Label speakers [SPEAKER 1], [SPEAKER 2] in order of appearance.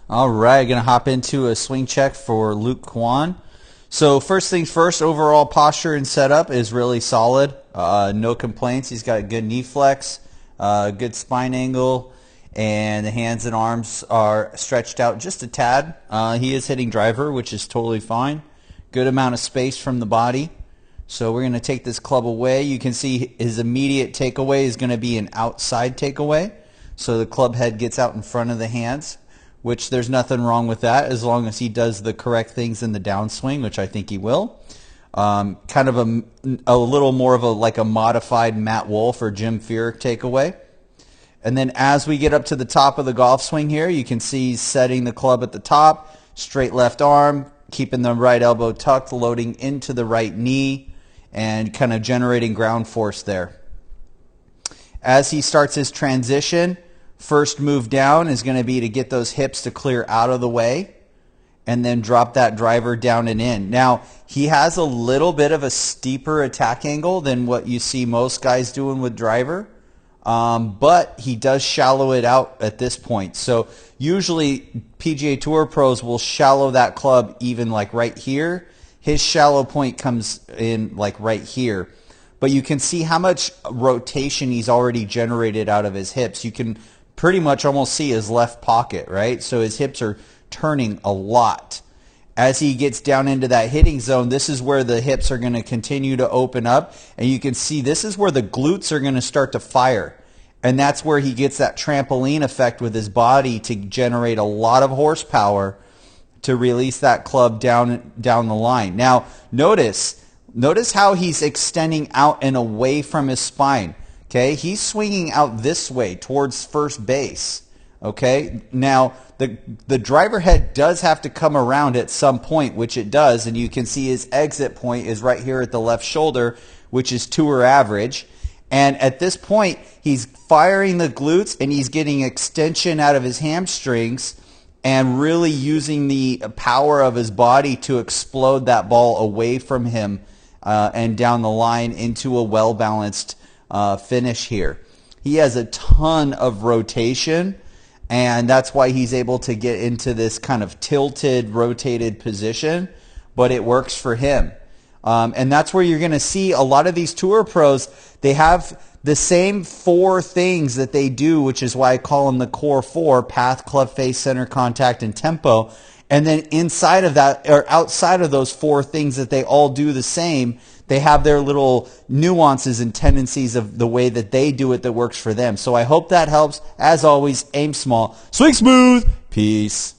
[SPEAKER 1] All right, going to hop into a swing check for Luke Kwon. So first things first, overall posture and setup is really solid. No complaints. He's got a good knee flex, good spine angle, and the hands and arms are stretched out just a tad. He is hitting driver, which is totally fine. Good amount of space from the body. So we're going to take this club away. You can see his immediate takeaway is going to be an outside takeaway. So the club head gets out in front of the hands, which there's nothing wrong with that as long as he does the correct things in the downswing, which I think he will. Kind of a little more of like a modified Matt Wolf or Jim Furyk takeaway. And then as we get up to the top of the golf swing here, you can see he's setting the club at the top, straight left arm, keeping the right elbow tucked, loading into the right knee, and kind of generating ground force there. As he starts his transition, first move down is going to be to get those hips to clear out of the way and then drop that driver down and in. Now, he has a little bit of a steeper attack angle than what you see most guys doing with driver, but he does shallow it out at this point. So usually PGA Tour pros will shallow that club even like right here. His shallow point comes in like right here. But you can see how much rotation he's already generated out of his hips. You can pretty much almost see his left pocket, right? So his hips are turning a lot. As he gets down into that hitting zone, this is where the hips are going to continue to open up. And you can see this is where the glutes are going to start to fire. And that's where he gets that trampoline effect with his body to generate a lot of horsepower to release that club down the line. Now, notice how he's extending out and away from his spine. Okay, he's swinging out this way towards first base. Okay, now the driver head does have to come around at some point, which it does, and you can see his exit point is right here at the left shoulder, which is tour average. And at this point, he's firing the glutes and he's getting extension out of his hamstrings and really using the power of his body to explode that ball away from him and down the line into a well-balanced finish here. He has a ton of rotation, and that's why he's able to get into this kind of tilted, rotated position, but it works for him. And that's where you're going to see a lot of these tour pros, they have the same four things that they do, which is why I call them the core four: path, club face, center contact, and tempo. And then inside of that, or outside of those four things that they all do the same, they have their little nuances and tendencies of the way that they do it that works for them. So I hope that helps. As always, aim small, swing smooth. Peace.